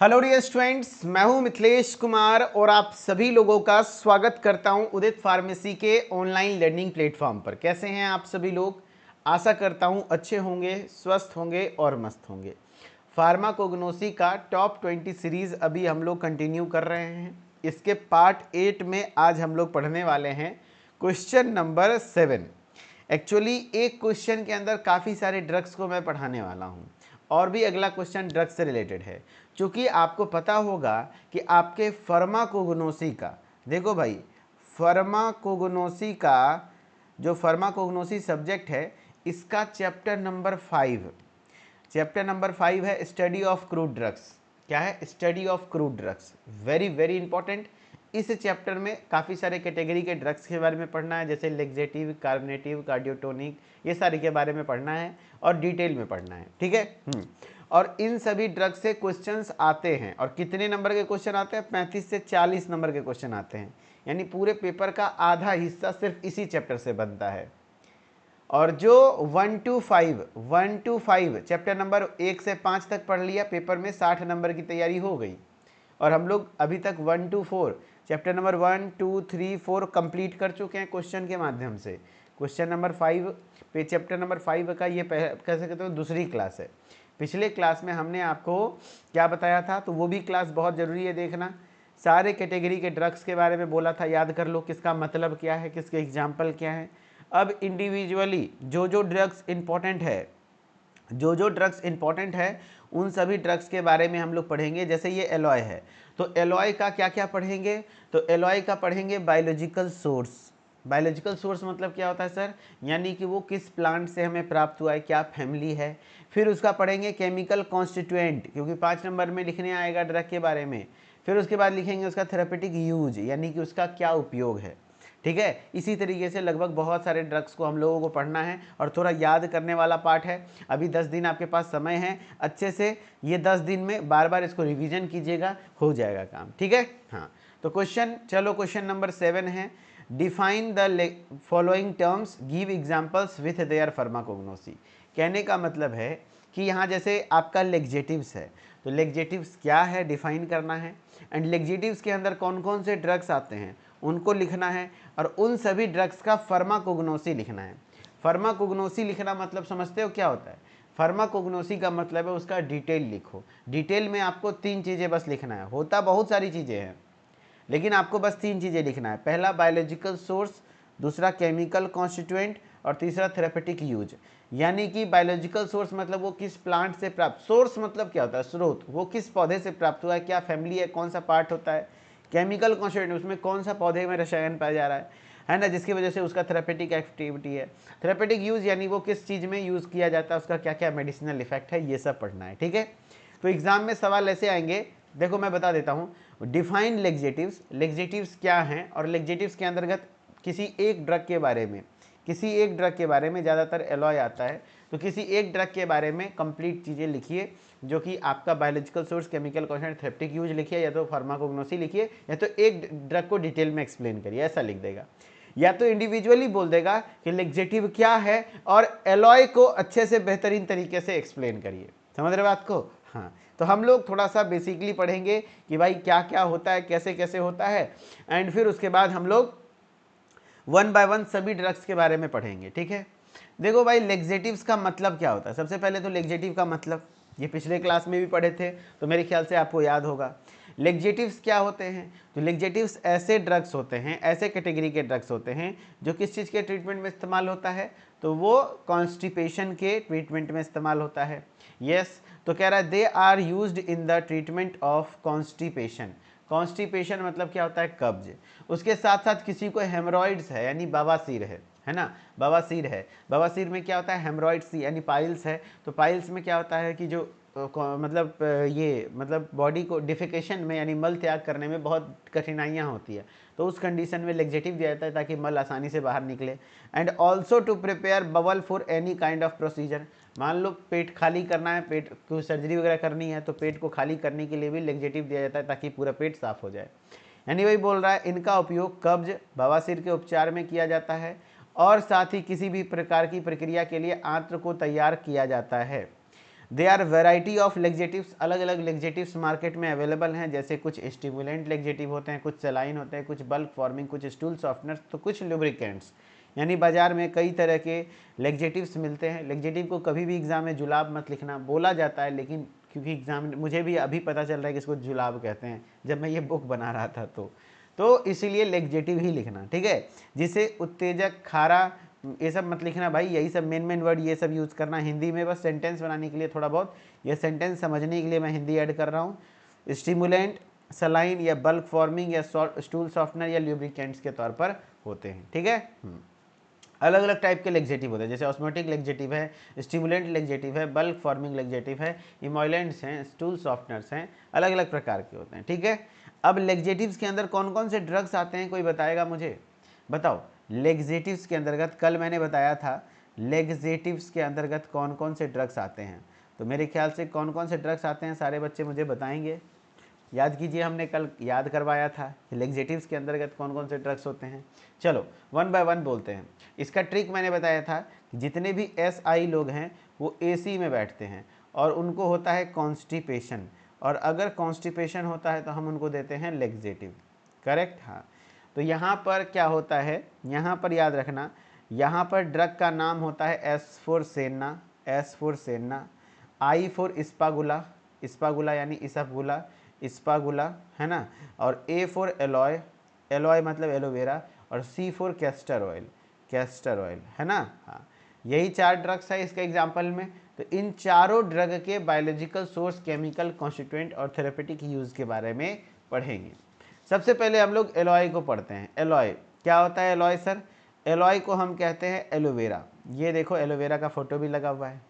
Hello dear students, मैं हूं मिथिलेश कुमार और आप सभी लोगों का स्वागत करता हूं उदित फार्मेसी के ऑनलाइन लर्निंग प्लेटफॉर्म पर। कैसे हैं आप सभी लोग? आशा करता हूं अच्छे होंगे, स्वस्थ होंगे और मस्त होंगे। फार्माकोग्नोसी का टॉप 20 सीरीज अभी हम लोग कंटिन्यू कर रहे हैं। इसके पार्ट 8 में आज हम लोग पढ़ने वाले हैं क्वेश्चन नंबर 7। एक्चुअली एक क्वेश्चन के अंदर काफ़ी सारे ड्रग्स को मैं पढ़ाने वाला हूँ और भी अगला क्वेश्चन ड्रग्स से रिलेटेड है, क्योंकि आपको पता होगा कि आपके फार्माकोग्नोसी का, देखो भाई, फार्माकोग्नोसी का जो फार्माकोग्नोसी सब्जेक्ट है इसका चैप्टर नंबर 5 है स्टडी ऑफ क्रूड ड्रग्स। क्या है? Study of crude drugs. Very very important. इस चैप्टर में काफ़ी सारे कैटेगरी के ड्रग्स के बारे में पढ़ना है, जैसे लेग्जेटिव, कार्बनेटिव, कार्डियोटोनिक, ये सारे के बारे में पढ़ना है और डिटेल में पढ़ना है। ठीक है। और इन सभी ड्रग्स से क्वेश्चंस आते हैं। और कितने नंबर के क्वेश्चन आते हैं? 35 से 40 नंबर के क्वेश्चन आते हैं। यानी पूरे पेपर का आधा हिस्सा सिर्फ इसी चैप्टर से बनता है। और जो 1 to 5 चैप्टर नंबर 1 से 5 तक पढ़ लिया, पेपर में 60 नंबर की तैयारी हो गई। और हम लोग अभी तक 1 to 4 चैप्टर नंबर 1 2 3 4 कंप्लीट कर चुके हैं क्वेश्चन के माध्यम से। क्वेश्चन नंबर 5 पे, चैप्टर नंबर 5 का ये कह सकते हो दूसरी क्लास है। पिछले क्लास में हमने आपको क्या बताया था, तो वो भी क्लास बहुत ज़रूरी है देखना। सारे कैटेगरी के ड्रग्स के बारे में बोला था, याद कर लो किसका मतलब क्या है, किसके एग्जाम्पल क्या है। अब इंडिविजुअली जो ड्रग्स इंपॉर्टेंट है उन सभी ड्रग्स के बारे में हम लोग पढ़ेंगे। जैसे ये एलॉय है, तो एलॉय का क्या क्या पढ़ेंगे? तो एलॉय का पढ़ेंगे बायोलॉजिकल सोर्स। बायोलॉजिकल सोर्स मतलब क्या होता है सर? यानी कि वो किस प्लांट से हमें प्राप्त हुआ है, क्या फैमिली है। फिर उसका पढ़ेंगे केमिकल कॉन्स्टिट्यूएंट, क्योंकि 5 नंबर में लिखने आएगा ड्रग के बारे में। फिर उसके बाद लिखेंगे उसका थेरेपेटिक यूज, यानी कि उसका क्या उपयोग है। ठीक है। इसी तरीके से लगभग बहुत सारे ड्रग्स को हम लोगों को पढ़ना है और थोड़ा याद करने वाला पार्ट है। अभी 10 दिन आपके पास समय है, अच्छे से ये 10 दिन में बार बार इसको रिवीजन कीजिएगा, हो जाएगा काम। ठीक है। हाँ, तो क्वेश्चन नंबर 7 है, define the following terms, give examples with their pharmacognosy. कहने का मतलब है कि यहाँ जैसे आपका लेग्जेटिव्स है, तो लेग्जेटिव्स क्या है डिफाइन करना है, एंड लेग्जेटिव्स के अंदर कौन कौन से ड्रग्स आते हैं उनको लिखना है, और उन सभी ड्रग्स का फार्माकोग्नोसी लिखना है। फार्माकोग्नोसी लिखना मतलब समझते हो क्या होता है? फार्माकोग्नोसी का मतलब है उसका डिटेल लिखो। डिटेल में आपको 3 चीज़ें बस लिखना है, होता बहुत सारी चीज़ें हैं लेकिन आपको बस 3 चीज़ें लिखना है। पहला बायोलॉजिकल सोर्स, दूसरा केमिकल कॉन्स्टिट्यूएंट और तीसरा थेरेपेटिक यूज। यानी कि बायोलॉजिकल सोर्स मतलब वो किस प्लांट से प्राप्त, सोर्स मतलब क्या होता है? स्रोत, वो किस पौधे से प्राप्त हुआ है, क्या फैमिली है, कौन सा पार्ट होता है। केमिकल कॉन्स्टिट्यूएंट, उसमें कौन सा पौधे में रसायन पाया जा रहा है ना, जिसकी वजह से उसका थेरेपेटिक एक्टिविटी है। थेरेपेटिक यूज यानी वो किस चीज़ में यूज़ किया जाता है, उसका क्या क्या मेडिसिनल इफेक्ट है, ये सब पढ़ना है। ठीक है। तो एग्जाम में सवाल ऐसे आएंगे, देखो मैं बता देता हूँ। डिफाइन लेग्जेटिव्स, लेग्जेटिव्स क्या हैं, और लेग्जेटिव्स के अंतर्गत किसी एक ड्रग के बारे में, ज़्यादातर एलॉय आता है, तो किसी एक ड्रग के बारे में कंप्लीट चीज़ें लिखिए, जो कि आपका biological source, chemical constituent, therapeutic use लिखिए, या तो फार्माकोग्नोसी लिखिए, या तो एक ड्रग को डिटेल में एक्सप्लेन करिए, ऐसा लिख देगा। या तो इंडिविजुअली बोल देगा कि लेग्जेटिव क्या है और एलॉय को अच्छे से बेहतरीन तरीके से एक्सप्लेन करिए। समझ रहे बात को? हाँ, तो हम लोग थोड़ा सा बेसिकली पढ़ेंगे कि भाई क्या क्या होता है, कैसे कैसे होता है, एंड फिर उसके बाद हम लोग 1 by 1 सभी ड्रग्स के बारे में पढ़ेंगे। ठीक है। देखो भाई, लेग्जेटिव्स का मतलब क्या होता है? सबसे पहले तो लेग्जेटिव का मतलब ये पिछले क्लास में भी पढ़े थे, तो मेरे ख्याल से आपको याद होगा। लेग्जेटिव्स क्या होते हैं? तो लेग्जेटिव्स ऐसे ड्रग्स होते हैं, ऐसे कैटेगरी के ड्रग्स होते हैं जो किस चीज़ के ट्रीटमेंट में इस्तेमाल होता है, तो वो कॉन्स्टिपेशन के ट्रीटमेंट में इस्तेमाल होता है। यस, तो कह रहा है they are used in the treatment of constipation. Constipation मतलब क्या होता है? कब्ज। उसके साथ साथ किसी को हेमरॉइड्स है, यानी बवासीर है ना, बवासीर है। बवासीर में क्या होता है? हेमरॉइड्स यानी पाइल्स है। तो पाइल्स में क्या होता है कि जो मतलब बॉडी को डिफिकेशन में यानी मल त्याग करने में बहुत कठिनाइयाँ होती है, तो उस कंडीशन में लेग्जेटिव दिया जाता है ताकि मल आसानी से बाहर निकले। And also to prepare bowel for any kind of procedure. मान लो पेट खाली करना है, पेट को सर्जरी वगैरह करनी है, तो पेट को खाली करने के लिए भी लेग्जेटिव दिया जाता है ताकि पूरा पेट साफ हो जाए। यानी वही बोल रहा है, इनका उपयोग कब्ज, बवासीर के उपचार में किया जाता है, और साथ ही किसी भी प्रकार की प्रक्रिया के लिए आंत्र को तैयार किया जाता है। They are variety of laxatives, अलग अलग लेग्जेटिव्स मार्केट में अवेलेबल हैं, जैसे कुछ स्टिमुलेंट लेग्जेटिव होते हैं, कुछ सलाइन होते हैं, कुछ बल्क फॉर्मिंग, कुछ स्टूल सॉफ्टनर्स, तो कुछ लुब्रिकेंट्स। यानी बाजार में कई तरह के लेग्जेटिव्स मिलते हैं। लेग्जेटिव को कभी भी एग्जाम में जुलाब मत लिखना, बोला जाता है, लेकिन क्योंकि एग्जाम मुझे भी अभी पता चल रहा है कि इसको जुलाब कहते हैं जब मैं ये बुक बना रहा था, तो इसीलिए लेग्जेटिव ही लिखना, ठीक है। जिसे उत्तेजक, खारा, ये सब मत लिखना भाई, यही सब मेन वर्ड ये सब यूज़ करना हिंदी में, बस सेंटेंस बनाने के लिए थोड़ा बहुत, ये सेंटेंस समझने के लिए मैं हिंदी ऐड कर रहा हूँ। स्टिमुलेंट, सलाइन या बल्क फॉर्मिंग या स्टूल सॉफ्टनर या ल्यूब्रिकेंट्स के तौर पर होते हैं, ठीक है। अलग अलग टाइप के लेग्जेटिव होते हैं, जैसे ऑस्मोटिक लेग्जेटिव है, स्टिमुलेंट लेग्जेटिव है, बल्क फॉर्मिंग लेग्जेटिव है, इमोलेंट्स हैं, स्टूल सॉफ्टनर्स हैं, अलग अलग प्रकार के होते हैं, ठीक है। अब लेग्जेटिव्स के अंदर कौन कौन से ड्रग्स आते हैं, कोई बताएगा मुझे, बताओ। लेग्जेटिव्स के अंतर्गत कल मैंने बताया था, लेग्जेटिव्स के अंतर्गत कौन कौन से ड्रग्स आते हैं, तो मेरे ख्याल से कौन कौन से ड्रग्स आते हैं सारे बच्चे मुझे बताएंगे। याद कीजिए, हमने कल याद करवाया था लेग्जेटिव्स के अंतर्गत कौन कौन से ड्रग्स होते हैं। चलो वन बाय वन बोलते हैं। इसका ट्रिक मैंने बताया था, जितने भी SI लोग हैं वो AC में बैठते हैं और उनको होता है कॉन्स्टिपेशन, और अगर कॉन्स्टिपेशन होता है तो हम उनको देते हैं लेग्जेटिव, करेक्ट। हाँ, तो यहाँ पर क्या होता है, यहाँ पर याद रखना, यहाँ पर ड्रग का नाम होता है S फॉर सेना, S फॉर सेना, I फॉर इस्पागुला, इस्पागुला यानी इसफगुला, इस्पागुला, है ना, और A फॉर एलॉय, एलॉय मतलब एलोवेरा, और C for castor oil, castor oil, है ना। हाँ, यही 4 ड्रग्स है इसके एग्जाम्पल में। तो इन चारों ड्रग के बायोलॉजिकल सोर्स, केमिकल कॉन्स्टिट्यूएंट और थेरेपेटिक यूज़ के बारे में पढ़ेंगे। सबसे पहले हम लोग एलॉय को पढ़ते हैं। एलॉय क्या होता है एलॉय सर? एलॉय को हम कहते हैं एलोवेरा। ये देखो एलोवेरा का फोटो भी लगा हुआ है।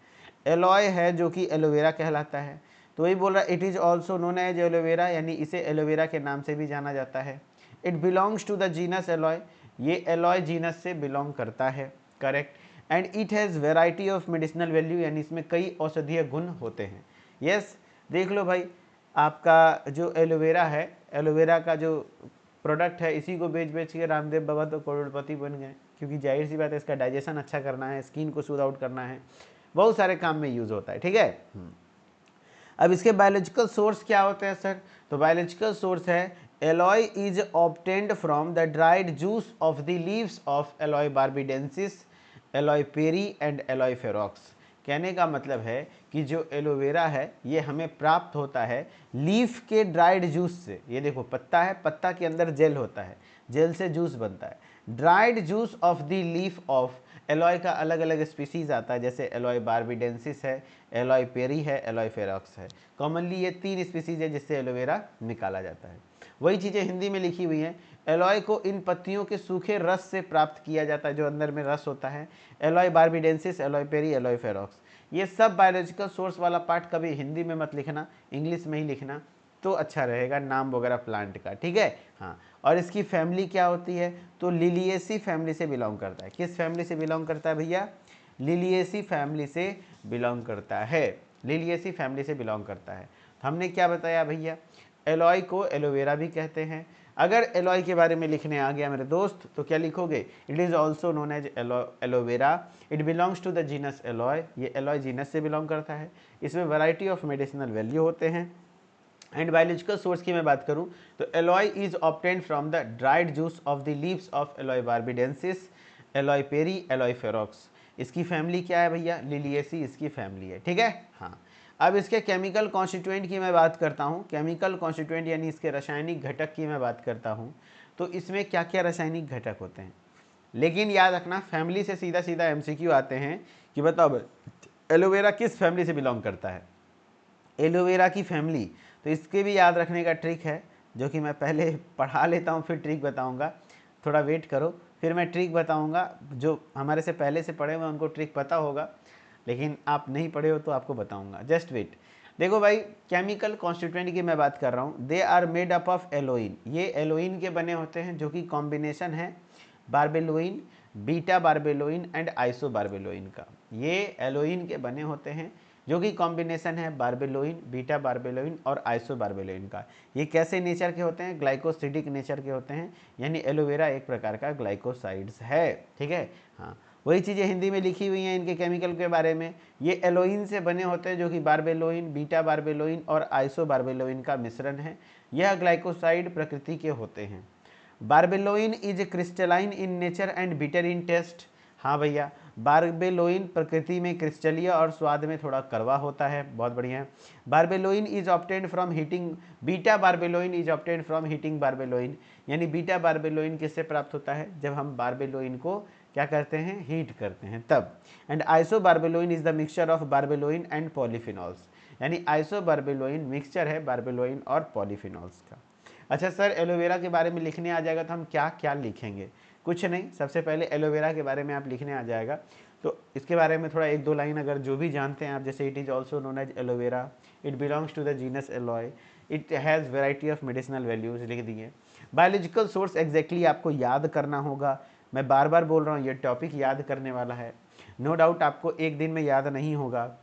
एलॉय है जो कि एलोवेरा कहलाता है। तो वही बोल रहा है, it is also known as aloe vera, यानी इसे एलोवेरा के नाम से भी जाना जाता है। It belongs to the genus aloe, ये एलॉय जीनस से बिलोंग करता है, correct. And it has variety of medicinal value, यानी इसमें कई औषधीय गुण होते हैं। यस, देख लो भाई, आपका जो एलोवेरा है, एलोवेरा का जो प्रोडक्ट है, इसी को बेच बेच के रामदेव बाबा तो करोड़पति बन गए, क्योंकि जाहिर सी बात है इसका डाइजेशन अच्छा करना है, स्किन को सूद आउट करना है, बहुत सारे काम में यूज़ होता है, ठीक है। अब इसके बायोलॉजिकल सोर्स क्या होते हैं सर? तो बायोलॉजिकल सोर्स है, aloe is obtained from the dried juice of the leaves of aloe barbadensis, aloe perry and aloe ferox. कहने का मतलब है कि जो एलोवेरा है ये हमें प्राप्त होता है लीफ के ड्राइड जूस से। ये देखो पत्ता है, पत्ता के अंदर जेल होता है, जेल से जूस बनता है। Dried juice of the leaf of alloy का अलग अलग स्पीसीज आता है, जैसे एलॉय बार्बिडेंसिस है, एलॉय पेरी है, एलॉय फेरोक्स है। कॉमनली ये 3 स्पीसीज है जिससे एलोवेरा निकाला जाता है। वही चीज़ें हिंदी में लिखी हुई हैं। एलॉय को इन पत्तियों के सूखे रस से प्राप्त किया जाता है, जो अंदर में रस होता है। Aloe barbadensis, aloe perry, aloe ferox, ये सब बायोलॉजिकल सोर्स वाला पार्ट कभी हिंदी में मत लिखना, इंग्लिश में ही लिखना तो अच्छा रहेगा, नाम वगैरह प्लांट का, ठीक है। हाँ, और इसकी फैमिली क्या होती है? तो लिलिएसी फैमिली से बिलोंग करता है। किस फैमिली से बिलोंग करता है भैया? लिलिएसी फैमिली से बिलोंग करता है, लिलिएसी फैमिली से बिलोंग करता है। तो हमने क्या बताया भैया? एलॉय को एलोवेरा भी कहते हैं। अगर एलॉय के बारे में लिखने आ गया मेरे दोस्त तो क्या लिखोगे? It is also known as aloe vera, it belongs to the genus aloe, ये एलॉय जीनस से बिलोंग करता है। इसमें वैरायटी ऑफ मेडिसिनल वैल्यू होते हैं। एंड बायोलॉजिकल सोर्स की मैं बात करूं तो aloe is obtained from the dried juice of the leaves of aloe barbadensis, aloe perry, aloe ferox. इसकी फैमिली क्या है भैया? लिलिएसी इसकी फैमिली है, ठीक है। हाँ, अब इसके केमिकल कॉन्स्टिट्यूएंट की मैं बात करता हूँ। केमिकल कॉन्स्टिट्यूएंट यानी इसके रासायनिक घटक की मैं बात करता हूँ, तो इसमें क्या क्या रासायनिक घटक होते हैं। लेकिन याद रखना, फैमिली से सीधा सीधा MCQ आते हैं कि बताओ एलोवेरा किस फैमिली से बिलोंग करता है, एलोवेरा की फैमिली। तो इसके भी याद रखने का ट्रिक है, जो कि मैं पहले पढ़ा लेता हूँ फिर ट्रिक बताऊँगा। थोड़ा वेट करो, फिर मैं ट्रिक बताऊँगा। जो हमारे से पहले से पढ़े हुए उनको ट्रिक पता होगा, लेकिन आप नहीं पढ़े हो तो आपको बताऊँगा, जस्ट वेट। देखो भाई, केमिकल कॉन्स्टिट्यूएंट की मैं बात कर रहा हूँ। They are made up of aloin, ये एलोइन के बने होते हैं, जो कि कॉम्बिनेशन है बार्बेलोइन, बीटा बार्बेलोइन एंड आइसो बार्बेलोइन का। ये एलोइन के बने होते हैं, जो कि कॉम्बिनेशन है बार्बेलोइन, बीटा बार्बेलोइन और आइसो बार्बेलोइन का। ये कैसे नेचर के होते हैं? ग्लाइकोसिडिक नेचर के होते हैं, यानी एलोवेरा एक प्रकार का ग्लाइकोसाइड्स है, ठीक है। हाँ, वही चीज़ें हिंदी में लिखी हुई हैं इनके केमिकल के बारे में। ये एलोइन से बने होते हैं जो कि बारबेलोइन, बीटा बारबेलोइन और आइसो बारबेलोइन का मिश्रण है। यह ग्लाइकोसाइड प्रकृति के होते हैं। Barbaloin is crystalline in nature and bitter in taste. हाँ भैया, बारबेलोइन प्रकृति में क्रिस्टलीय और स्वाद में थोड़ा कड़वा होता है। बहुत बढ़िया है। Barbaloin is obtained from heating, beta barbaloin is obtained from heating barbaloin, यानी बीटा बारबेलोइन किससे प्राप्त होता है, जब हम बारबेलोइन को क्या करते हैं, हीट करते हैं तब। And iso barbaloin is the mixture of barbaloin and polyphenols, यानी आइसो बारबेलोइन मिक्सचर है बारबेलोइन और पॉलीफिनॉल्स का। अच्छा सर, एलोवेरा के बारे में लिखने आ जाएगा तो हम क्या क्या लिखेंगे? कुछ नहीं, सबसे पहले एलोवेरा के बारे में आप लिखने आ जाएगा तो इसके बारे में थोड़ा एक दो लाइन अगर जो भी जानते हैं आप, जैसे it is also known as aloe vera, it belongs to the genus aloe, it has variety of medicinal values लिख दिए। बायोलॉजिकल सोर्स एग्जैक्टली आपको याद करना होगा, मैं बार बार बोल रहा हूँ ये टॉपिक याद करने वाला है। नो डाउट आपको एक दिन में याद नहीं होगा,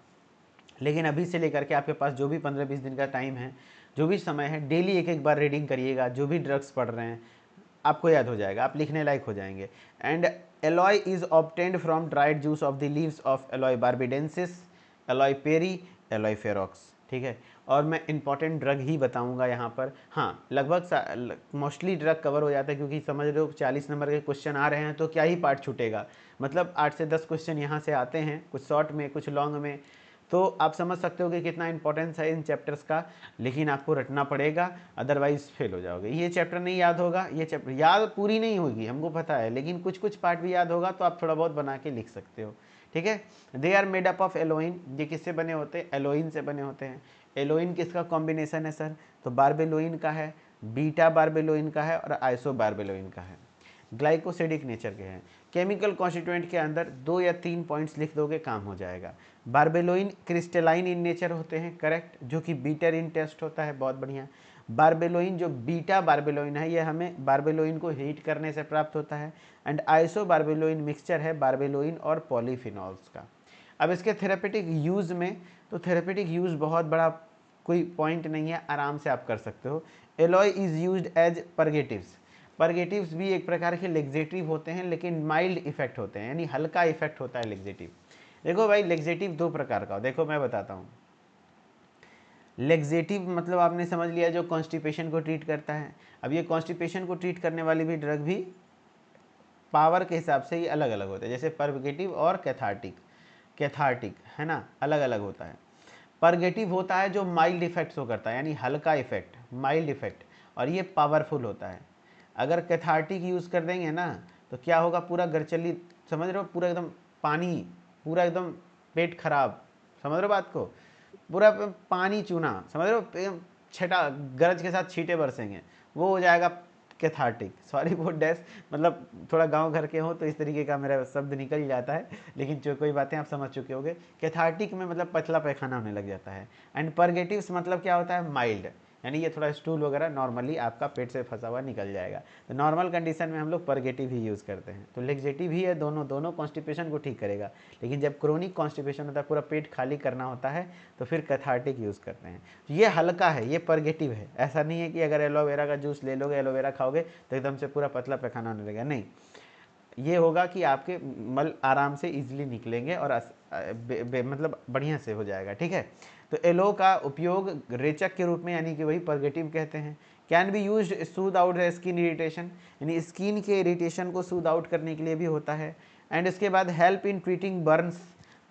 लेकिन अभी से लेकर के आपके पास जो भी 15-20 दिन का टाइम है, जो भी समय है, डेली एक एक बार रीडिंग करिएगा। जो भी ड्रग्स पढ़ रहे हैं आपको याद हो जाएगा, आप लिखने लायक हो जाएंगे। And aloe is obtained from dried juice of the leaves of aloe barbadensis, aloe perry, aloe ferox. ठीक है, और मैं इंपॉर्टेंट ड्रग ही बताऊंगा यहाँ पर। हाँ, लगभग मोस्टली ड्रग कवर हो जाता है, क्योंकि समझ रहे हो 40 नंबर के क्वेश्चन आ रहे हैं तो क्या ही पार्ट छूटेगा। मतलब 8 से 10 क्वेश्चन यहाँ से आते हैं, कुछ शॉर्ट में कुछ लॉन्ग में, तो आप समझ सकते हो कि कितना इंपॉर्टेंस है इन चैप्टर्स का। लेकिन आपको रटना पड़ेगा, अदरवाइज फेल हो जाओगे। ये चैप्टर नहीं याद होगा, ये चैप्टर याद पूरी नहीं होगी हमको पता है, लेकिन कुछ कुछ पार्ट भी याद होगा तो आप थोड़ा बहुत बना के लिख सकते हो। ठीक है, they are made up of aloin, ये किससे बने होते हैं, एलोइन से बने होते हैं। एलोइन किसका कॉम्बिनेशन है सर, तो बारबेलोइन का है, बीटा बारबेलोइन का है और आइसो बारबेलोइन का है। ग्लाइकोसिडिक नेचर के हैं। केमिकल कॉन्स्टिट्यूएंट के अंदर 2 या 3 पॉइंट्स लिख दोगे काम हो जाएगा। बारबेलोइन क्रिस्टलाइन इन नेचर होते हैं, करेक्ट, जो कि बीटर इन टेस्ट होता है, बहुत बढ़िया। बारबेलोइन जो बीटा बारबेलोइन है, ये हमें बारबेलोइन को हीट करने से प्राप्त होता है। एंड आइसो बारबेलोइन मिक्सचर है बारबेलोइन और पॉलीफिनॉल्स का। अब इसके थेरेपेटिक यूज़ में, तो थेरेपेटिक यूज़ बहुत बड़ा कोई पॉइंट नहीं है, आराम से आप कर सकते हो। Aloe is used as purgatives, purgatives भी एक प्रकार के लेग्जेटिव होते हैं, लेकिन माइल्ड इफेक्ट होते हैं, यानी हल्का इफेक्ट होता है लेग्जेटिव। देखो भाई, लेग्जेटिव 2 प्रकार का, देखो मैं बताता हूँ। लेग्जेटिव मतलब आपने समझ लिया जो कॉन्स्टिपेशन को ट्रीट करता है। अब ये कॉन्स्टिपेशन को ट्रीट करने वाली भी ड्रग भी पावर के हिसाब से ही अलग अलग होते हैं, जैसे परगेटिव और कैथार्टिक, कैथार्टिक है ना, अलग अलग होता है। परगेटिव होता है जो माइल्ड इफेक्ट्स को करता है, यानी हल्का इफेक्ट, माइल्ड इफेक्ट, और ये पावरफुल होता है। अगर कैथार्टिक यूज़ कर देंगे ना तो क्या होगा, पूरा गरचली, समझ रहे हो, पूरा एकदम पानी, पूरा एकदम पेट खराब, समझ रहे हो बात को, पूरा पानी चूना, समझ रहे हो, छटा गरज के साथ छींटे बरसेंगे, वो हो जाएगा कैथार्टिक। सॉरी वो डैश, मतलब थोड़ा गांव घर के हो तो इस तरीके का मेरा शब्द निकल ही जाता है, लेकिन जो कोई बातें आप समझ चुके होंगे। कैथार्टिक में मतलब पतला पैखाना होने लग जाता है। एंड परगेटिव्स मतलब क्या होता है, माइल्ड, यानी ये थोड़ा स्टूल वगैरह नॉर्मली आपका पेट से फंसा हुआ निकल जाएगा। तो नॉर्मल कंडीशन में हम लोग परगेटिव ही यूज़ करते हैं। तो लेग्जेटिव ही है, दोनों दोनों कॉन्स्टिपेशन को ठीक करेगा। लेकिन जब क्रोनिक कॉन्स्टिपेशन होता है, पूरा पेट खाली करना होता है, तो फिर कैथार्टिक यूज़ करते हैं। तो ये हल्का है, ये परगेटिव है। ऐसा नहीं है कि अगर एलोवेरा का जूस ले लोगे, एलोवेरा खाओगे तो एकदम से पूरा पतला पैखाना होने लगेगा, नहीं। ये होगा कि आपके मल आराम से इजीली निकलेंगे और मतलब बढ़िया से हो जाएगा। ठीक है, तो एलो का उपयोग रेचक के रूप में, यानी कि वही परगेटिव कहते हैं। Can be use Sood out the skin irritation, यानी स्किन के इरिटेशन को सूद आउट करने के लिए भी होता है। एंड इसके बाद हेल्प इन ट्रीटिंग बर्न्स,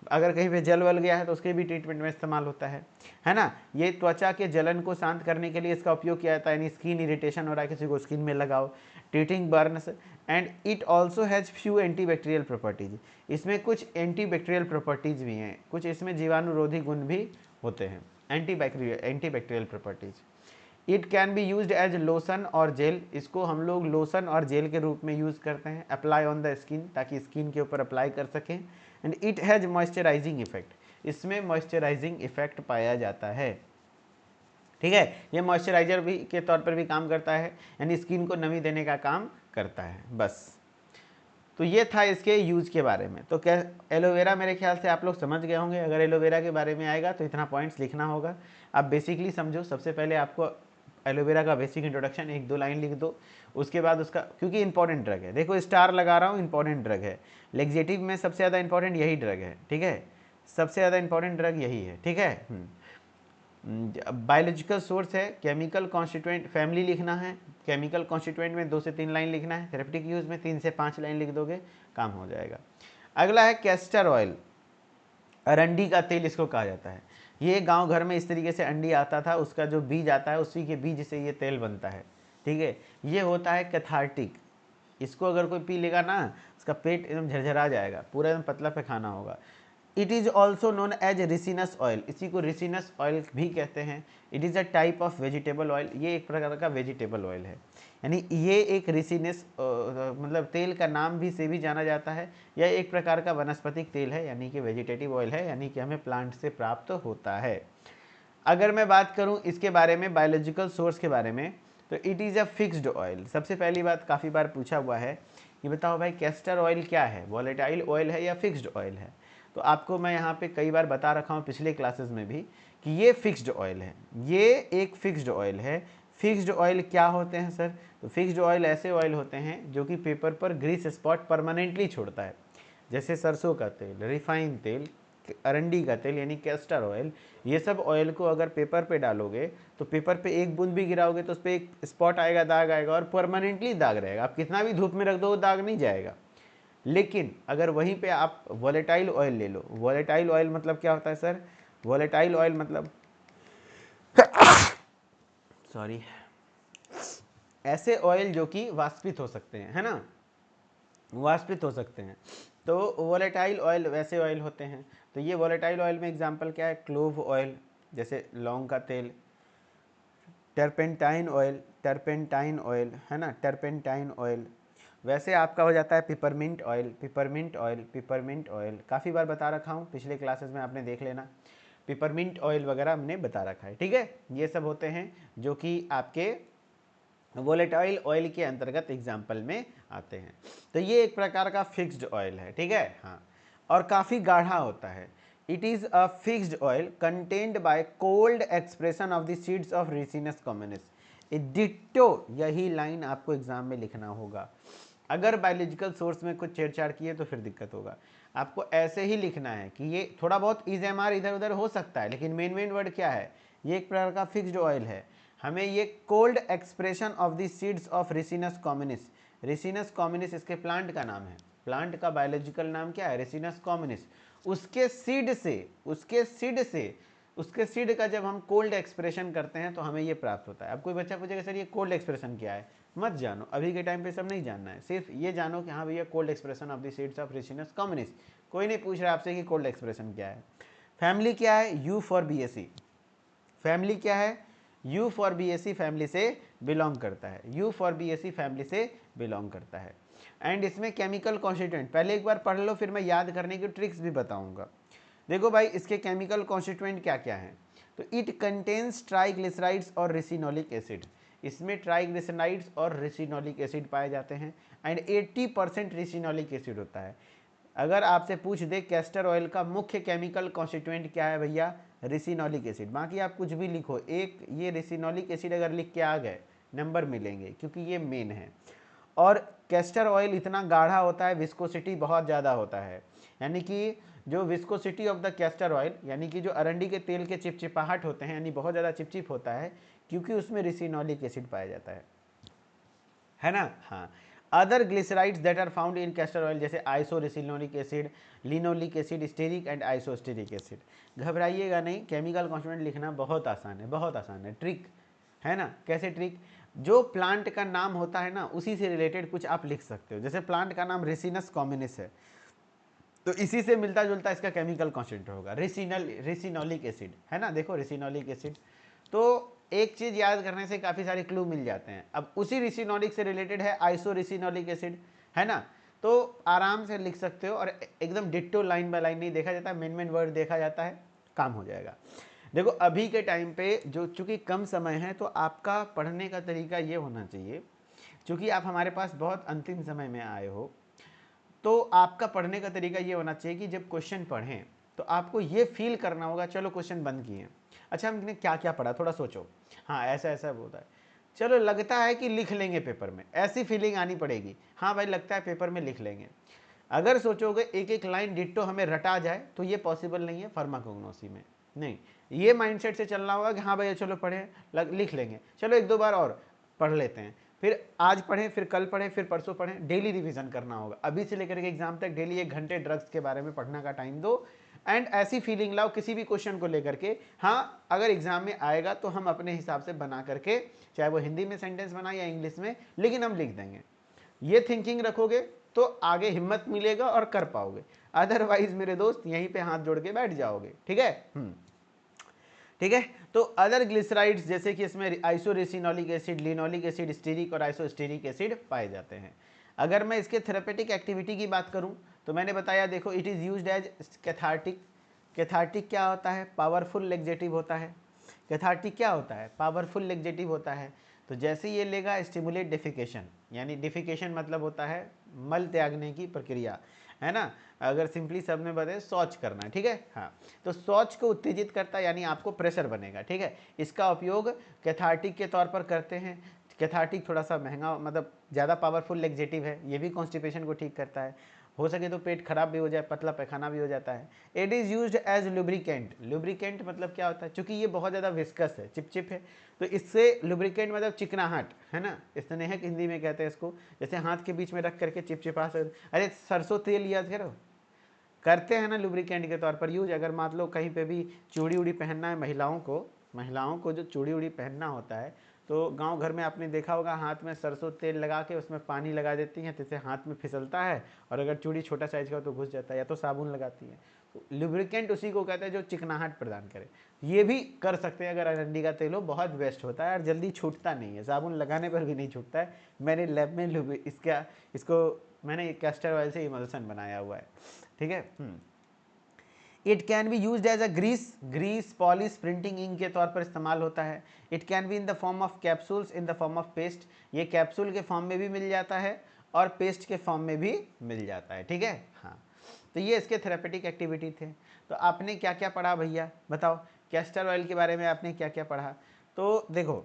अगर कहीं पे जल वल गया है तो उसके भी ट्रीटमेंट में इस्तेमाल होता है ना। ये त्वचा के जलन को शांत करने के लिए इसका उपयोग किया जाता है, यानी स्किन इरिटेशन हो रहा है किसी को, स्किन में लगाओ, treating Burns. And it also has few antibacterial properties, इसमें कुछ एंटीबैक्टीरियल प्रॉपर्टीज भी हैं, कुछ इसमें जीवाणुरोधी गुण भी होते हैं, antibacterial properties. It can be use as lotion और जेल, इसको हम लोग लोशन और जेल के रूप में यूज़ करते हैं, अप्लाई ऑन द स्किन, ताकि स्किन के ऊपर अप्लाई कर सकें। And it has moisturising effect, इसमें मॉइस्चराइजिंग इफेक्ट पाया जाता है। ठीक है, ये मॉइस्चराइजर भी के तौर पर भी काम करता है, यानी स्किन को नमी देने का काम करता है। बस, तो ये था इसके यूज़ के बारे में। तो क्या एलोवेरा, मेरे ख्याल से आप लोग समझ गए होंगे। अगर एलोवेरा के बारे में आएगा तो इतना पॉइंट्स लिखना होगा। आप बेसिकली समझो, सबसे पहले आपको एलोवेरा का बेसिक इंट्रोडक्शन 1-2 लाइन लिख दो, उसके बाद उसका, क्योंकि इंपॉर्टेंट ड्रग है, देखो स्टार लगा रहा हूँ, इंपॉर्टेंट ड्रग है, लेग्जेटिव में सबसे ज़्यादा इंपॉर्टेंट यही ड्रग है, ठीक है, सबसे ज़्यादा इंपॉर्टेंट ड्रग यही है, ठीक है। बायोलॉजिकल सोर्स है, केमिकल कॉन्स्टिट्यूएंट, फैमिली लिखना है, केमिकल कॉन्स्टिट्यूएंट में 2 से 3 लाइन लिखना है, थेरेपेटिक यूज़ में 3 से 5 लाइन लिख दोगे, काम हो जाएगा। अगला है कैस्टर ऑयल, अरंडी का तेल इसको कहा जाता है। ये गांव घर में इस तरीके से अंडी आता था, उसका जो बीज आता है उसी के बीज से ये तेल बनता है, ठीक है। ये होता है कैथार्टिक, इसको अगर कोई पी लेगा ना, उसका पेट एकदम झरझरा जाएगा, पूरा एकदम पतला पैखाना होगा। It is also known as ricinus oil, इसी को रिसिनस ऑयल भी कहते हैं। It is a type of vegetable oil, ये एक प्रकार का वेजिटेबल ऑयल है, यानी ये एक रिसिनस मतलब तेल का नाम भी से भी जाना जाता है। यह एक प्रकार का वनस्पतिक तेल है, यानी कि वेजिटेटिव ऑयल है, यानी कि हमें प्लांट से प्राप्त होता है। अगर मैं बात करूं इसके बारे में, बायोलॉजिकल सोर्स के बारे में, तो it is a fixed oil. सबसे पहली बात काफ़ी बार पूछा हुआ है कि बताओ भाई कैस्टर ऑयल क्या है, वॉलेटाइल ऑयल है या फिक्स्ड ऑयल है। तो आपको मैं यहाँ पे कई बार बता रखा हूँ पिछले क्लासेस में भी कि ये फिक्स्ड ऑयल है, ये एक फिक्स्ड ऑयल है। फिक्स्ड ऑयल क्या होते हैं सर, तो फिक्स्ड ऑयल ऐसे ऑयल होते हैं जो कि पेपर पर ग्रीस स्पॉट परमानेंटली छोड़ता है, जैसे सरसों का तेल, रिफाइन तेल, अरंडी का तेल यानी कैस्टर ऑयल। ये सब ऑयल को अगर पेपर पे डालोगे तो पेपर पे एक बूंद भी गिराओगे तो उस पर एक स्पॉट आएगा, दाग आएगा, और परमानेंटली दाग रहेगा, आप कितना भी धूप में रख दो वो दाग नहीं जाएगा। लेकिन अगर वहीं पे आप वॉलेटाइल ऑयल ले लो, वॉलेटाइल ऑयल मतलब क्या होता है सर, वॉलेटाइल ऑयल मतलब सॉरी, ऐसे ऑयल जो कि वाष्पित हो सकते हैं, है ना, वाष्पित हो सकते हैं। तो वॉलेटाइल ऑयल वैसे ऑयल होते हैं। तो ये वॉलेटाइल ऑयल में एग्जांपल क्या है, क्लोव ऑयल, जैसे लौंग का तेल, टर्पेंटाइन ऑयल, टर्पेंटाइन ऑयल है ना, टर्पेंटाइन ऑयल। वैसे आपका हो जाता है peppermint oil, peppermint oil, peppermint oil, काफ़ी बार बता रखा हूँ, पिछले क्लासेस में आपने देख लेना, पिपरमिंट ऑयल वगैरह हमने बता रखा है, ठीक है। ये सब होते हैं जो कि आपके वोलेटाइल ऑयल के अंतर्गत एग्जाम्पल में आते हैं। तो ये एक प्रकार का फिक्स्ड ऑयल है, ठीक है, हाँ, और काफ़ी गाढ़ा होता है। It is a fixed oil contained by cold expression of the seeds of ricinus communis. Ditto यही लाइन आपको एग्जाम में लिखना होगा। अगर बायोलॉजिकल सोर्स में कुछ छेड़छाड़ किए तो फिर दिक्कत होगा। आपको ऐसे ही लिखना है कि ये थोड़ा बहुत इज़-एम-आर इधर उधर हो सकता है, लेकिन मेन वर्ड क्या है, ये एक प्रकार का फिक्स्ड ऑयल है। हमें ये cold expression of the seeds of ricinus communis, ricinus communis इसके प्लांट का नाम है, प्लांट का बायोलॉजिकल नाम क्या है, रिसिनस कॉमनिस। उसके सीड से उसके सीड का जब हम कोल्ड एक्सप्रेशन करते हैं तो हमें ये प्राप्त होता है। अब कोई बच्चा पूछेगा सर ये कोल्ड एक्सप्रेशन क्या है, मत जानो, अभी के टाइम पे सब नहीं जानना है, सिर्फ ये जानो कि हाँ भैया cold expression of the seeds of ricinus communis. कोई नहीं पूछ रहा आपसे कि कोल्ड एक्सप्रेशन क्या है। फैमिली क्या है, यू फॉर बीएससी, फैमिली क्या है, यू फॉर बीएससी फैमिली से बिलोंग करता है, यू फॉर बीएससी फैमिली से बिलोंग करता है। एंड इसमें केमिकल कॉन्स्टिट्यूएंट पहले एक बार पढ़ लो, फिर मैं याद करने की ट्रिक्स भी बताऊंगा। देखो भाई इसके केमिकल कॉन्स्टिट्यूएंट क्या क्या हैं, तो इट कंटेन्स ट्राइग्लिसराइड्स और रिसिनोलिक एसिड, इसमें ट्राइग्लिसराइड्स और रिसिनोलिक एसिड पाए जाते हैं, एंड 80% रिसिनोलिक एसिड होता है। अगर आपसे पूछ दे कैस्टर ऑयल का मुख्य केमिकल कॉन्स्टिट्यूएंट क्या है भैया, रिसिनोलिक एसिड, बाकी आप कुछ भी लिखो, एक ये रिसिनोलिक एसिड अगर लिख के आ गए नंबर मिलेंगे, क्योंकि ये मेन है। और कैस्टर ऑयल इतना गाढ़ा होता है, विस्कोसिटी बहुत ज़्यादा होता है, यानी कि जो viscosity of the castor oil, यानी कि जो अरंडी के तेल के चिपचिपाहट होते हैं, यानी बहुत ज़्यादा चिपचिप होता है, क्योंकि उसमें रिसिनोलिक एसिड पाया जाता है ना, हाँ। Other glycerides that are found in castor oil जैसे isoricinoleic acid, linoleic acid, stearic and isostearic acid. घबराइएगा नहीं, केमिकल कॉन्स्टिट्यूएंट लिखना बहुत आसान है, बहुत आसान है, ट्रिक है ना। कैसे ट्रिक, जो प्लांट का नाम होता है ना उसी से रिलेटेड कुछ आप लिख सकते हो। जैसे प्लांट का नाम रिसिनस कॉम्युनिस है, तो इसी से मिलता जुलता इसका केमिकल कॉन्स्टिट्यूएंट होगा, रिसिनोलिक एसिड, है ना। देखो रिसिनोलिक एसिड, तो एक चीज याद करने से काफी सारे क्लू मिल जाते हैं। अब उसी रिसिनोलिक से रिलेटेड है आइसोरिसिनोलिक एसिड, है ना, तो आराम से लिख सकते हो, और एकदम डिट्टो लाइन बाय लाइन नहीं देखा जाता, मेन वर्ड देखा जाता है, काम हो जाएगा। देखो अभी के टाइम पे जो चूंकि कम समय है, तो आपका पढ़ने का तरीका ये होना चाहिए, चूंकि आप हमारे पास बहुत अंतिम समय में आए हो, तो आपका पढ़ने का तरीका ये होना चाहिए कि जब क्वेश्चन पढ़ें तो आपको ये फील करना होगा चलो क्वेश्चन बंद किए, अच्छा हमने क्या क्या पढ़ा, थोड़ा सोचो, हाँ ऐसा ऐसा होता है। चलो लगता है कि लिख लेंगे पेपर में, ऐसी फीलिंग आनी पड़ेगी, हाँ भाई लगता है पेपर में लिख लेंगे। अगर सोचोगे एक एक लाइन डिट्टो हमें रटा जाए तो ये पॉसिबल नहीं है फार्माकोग्नोसी में, नहीं। ये माइंडसेट से चलना होगा कि हाँ भैया चलो पढ़ें, लिख लेंगे, चलो एक दो बार और पढ़ लेते हैं, फिर आज पढ़ें, फिर कल पढ़ें, फिर परसों पढ़ें, डेली रिवीजन करना होगा। अभी से लेकर के एग्जाम तक डेली 1 घंटे ड्रग्स के बारे में पढ़ने का टाइम दो, एंड ऐसी फीलिंग लाओ किसी भी क्वेश्चन को लेकर के, हाँ अगर एग्जाम में आएगा तो हम अपने हिसाब से बना करके, चाहे वो हिंदी में सेंटेंस बनाए या इंग्लिश में, लेकिन हम लिख देंगे। ये थिंकिंग रखोगे तो आगे हिम्मत मिलेगा और कर पाओगे, अदरवाइज मेरे दोस्त यहीं पे हाथ जोड़ के बैठ जाओगे। ठीक है, ठीक है। तो अदर ग्लिसराइड्स जैसे कि इसमें आइसोरेसिनोलिक एसिड, लिनोलिक एसिड, स्टीरिक और आइसोस्टीरिक एसिड पाए जाते हैं। अगर मैं इसके थेरेपेटिक एक्टिविटी की बात करूं तो मैंने बताया, देखो it is used as cathartic. Cathartic क्या होता है? पावरफुल लेक्जेटिव होता है। कैथार्टिक क्या होता है? पावरफुल लेक्जेटिव होता है। तो जैसे ये लेगा स्टिमुलेट डिफिकेशन, यानी डिफिकेशन मतलब होता है मल त्यागने की प्रक्रिया, है ना। अगर सिंपली सब में बताए शौच करना, ठीक है, हाँ। तो शौच को उत्तेजित करता है, यानी आपको प्रेशर बनेगा, ठीक है। इसका उपयोग कैथार्टिक के तौर पर करते हैं। कैथार्टिक थोड़ा सा महंगा, मतलब ज़्यादा पावरफुल लेक्जेटिव है, ये भी कॉन्स्टिपेशन को ठीक करता है। हो सके तो पेट खराब भी हो जाए, पतला पैखाना भी हो जाता है। It is used as lubricant. Lubricant मतलब क्या होता है? चूंकि ये बहुत ज़्यादा विस्कस है, चिपचिप है, तो इससे लुब्रिकेंट मतलब चिकनाहट, है ना, स्नेहक हिंदी में कहते हैं इसको। जैसे हाथ के बीच में रख करके चिपचिपा से, अरे सरसों तेल याद करो, करते हैं ना लुब्रिकेंट के तौर पर यूज। अगर मान लो कहीं पे भी चूड़ी उड़ी पहनना है महिलाओं को जो चूड़ी उड़ी पहनना होता है, तो गांव घर में आपने देखा होगा हाथ में सरसों तेल लगा के उसमें पानी लगा देती हैं, जिससे हाथ में फिसलता है, और अगर चूड़ी छोटा साइज का हो तो घुस जाता है, या तो साबुन लगाती हैं। तो लुब्रिकेंट उसी को कहते हैं जो चिकनाहट प्रदान करे। ये भी कर सकते हैं अगर अरंडी का तेल हो, बहुत बेस्ट होता है और जल्दी छूटता नहीं है, साबुन लगाने पर भी नहीं छूटता है। मैंने लैब में इसको मैंने कैस्टर ऑयल से इमल्सन बनाया हुआ है, ठीक है। It can be use as a grease polish printing ink के तौर पर इस्तेमाल होता है। It can be in the form of capsules, in the form of paste. ये कैप्सूल के फॉर्म में भी मिल जाता है और पेस्ट के फॉर्म में भी मिल जाता है, ठीक है, हाँ। तो ये इसके थेरेपेटिक एक्टिविटी थे। तो आपने क्या क्या पढ़ा भैया बताओ? कैस्टर ऑयल के बारे में आपने क्या क्या पढ़ा? तो देखो,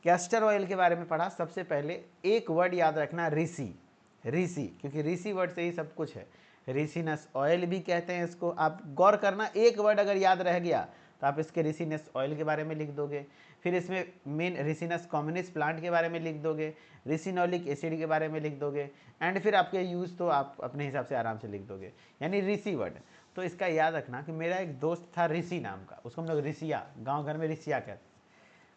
कैस्टर ऑयल के बारे में पढ़ा, सबसे पहले एक वर्ड याद रखना, ऋषि। ऋषि, क्योंकि ऋषि वर्ड से ही सब कुछ है। ऋषिनस ऑयल भी कहते हैं इसको। आप गौर करना, एक वर्ड अगर याद रह गया तो आप इसके ऋषिनस ऑयल के बारे में लिख दोगे, फिर इसमें मेन ऋषिनस कॉम्युनिस प्लांट के बारे में लिख दोगे, ऋषिनोलिक एसिड के बारे में लिख दोगे, एंड फिर आपके यूज़ तो आप अपने हिसाब से आराम से लिख दोगे, यानी ऋषि वर्ड। तो इसका याद रखना कि मेरा एक दोस्त था ऋषि नाम का, उसको हम लोग ऋषिया, गाँव घर में ऋषिया कहते हैं,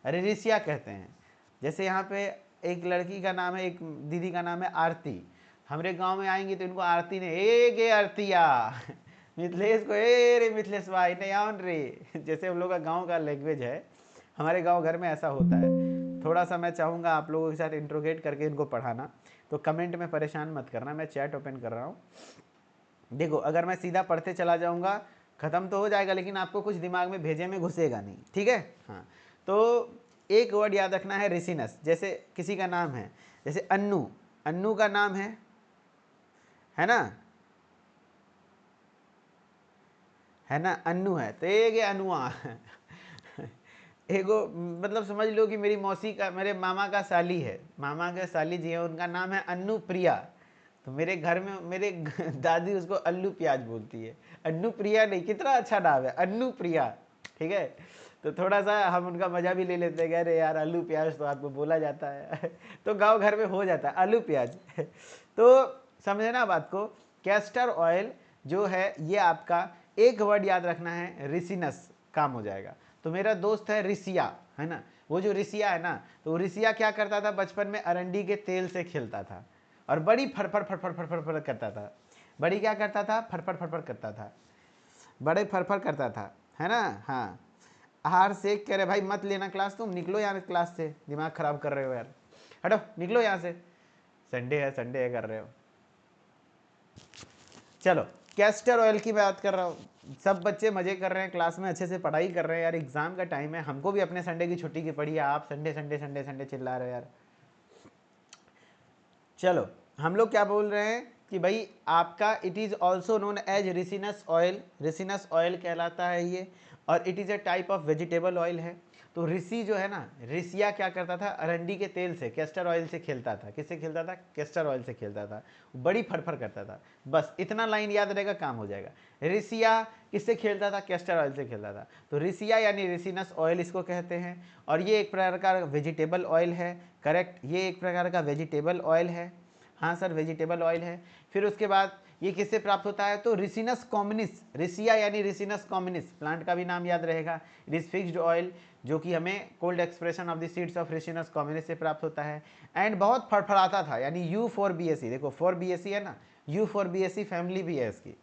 अरे ऋषिया कहते हैं। जैसे यहाँ पे एक लड़की का नाम है, एक दीदी का नाम है आरती, हमारे गांव में आएंगे तो इनको आरती ने ए गे आरतिया मिथिलेश को ए रे मिथिलेश भाई नहीं आउन रे जैसे हम लोग का गांव का लैंग्वेज है, हमारे गांव घर में ऐसा होता है। थोड़ा सा मैं चाहूँगा आप लोगों के साथ इंट्रोगेट करके इनको पढ़ाना, तो कमेंट में परेशान मत करना, मैं चैट ओपन कर रहा हूँ। देखो अगर मैं सीधा पढ़ते चला जाऊँगा ख़त्म तो हो जाएगा, लेकिन आपको कुछ दिमाग में भेजे में घुसेगा नहीं, ठीक है, हाँ। तो एक वर्ड याद रखना है ऋषिनस। जैसे किसी का नाम है, जैसे अन्नू, अन्नू का नाम है ना, है ना, अन्नू है, तो एक अनुआ एगो मतलब समझ लो कि मेरी मौसी का, मेरे मामा का साली है, मामा के साली जी है, उनका नाम है अन्नू प्रिया। तो मेरे घर में मेरे दादी उसको अल्लू प्याज बोलती है, अन्नू प्रिया नहीं, कितना अच्छा नाम है अन्नू प्रिया, ठीक है। तो थोड़ा सा हम उनका मजा भी ले लेते हैं, कह रहे यार आलू प्याज तो आपको बोला जाता है तो गांव घर में हो जाता है आलू प्याज तो समझे ना बात को। कैस्टर ऑयल जो है ये आपका एक वर्ड याद रखना है ऋषिनस, काम हो जाएगा। तो मेरा दोस्त है ऋषिया, है ना, वो जो ऋषिया है ना, तो ऋषिया क्या करता था, बचपन में अरंडी के तेल से खेलता था और बड़ी फड़फड़ फड़फड़ फड़फड़ फड़ करता था। बड़ी क्या करता था? फड़फड़ फड़फड़ करता था, बड़े फड़फड़ करता था, है ना, हाँ। आहार से कह रहे भाई मत लेना क्लास, तुम निकलो यार क्लास से, दिमाग खराब कर रहे हो यार, हटो निकलो यहाँ से, संडे है कर रहे हो। चलो कैस्टर ऑयल की बात कर रहा हूँ, सब बच्चे मजे कर रहे हैं क्लास में, अच्छे से पढ़ाई कर रहे हैं यार, एग्जाम का टाइम है, हमको भी अपने संडे की छुट्टी की पड़ी है, आप संडे संडे संडे संडे चिल्ला रहे हो यार। चलो हम लोग क्या बोल रहे हैं कि भाई आपका it is also known as ricinus oil, ricinus oil कहलाता है ये, और it is a type of vegetable oil है। तो ऋषि जो है ना, ऋषिया क्या करता था, अरंडी के तेल से, कैस्टर ऑयल से खेलता था। किससे खेलता था? कैस्टर ऑयल से खेलता था। बड़ी फड़फड़ करता था। बस इतना लाइन याद रहेगा, काम हो जाएगा। ऋषिया किससे खेलता था? कैस्टर ऑयल से खेलता था। तो ऋषिया यानी रिसिनस ऑयल इसको कहते हैं। और ये एक प्रकार का वेजिटेबल ऑयल है। करेक्ट, ये एक प्रकार का वेजिटेबल ऑयल है। हाँ सर, वेजिटेबल ऑयल है। फिर उसके बाद ये किससे प्राप्त होता है? तो रिसिनस कॉम्युनिस, ऋषिया यानी रिसिनस कॉम्युनिस, प्लांट का भी नाम याद रहेगा। इट इज फिक्स्ड ऑयल, जो कि हमें cold expression of the seeds of ricinus communis से प्राप्त होता है। एंड बहुत फड़फड़ाता था, यानी U4BAC, देखो 4BAC है ना, U4BAC फैमिली भी है इसकी,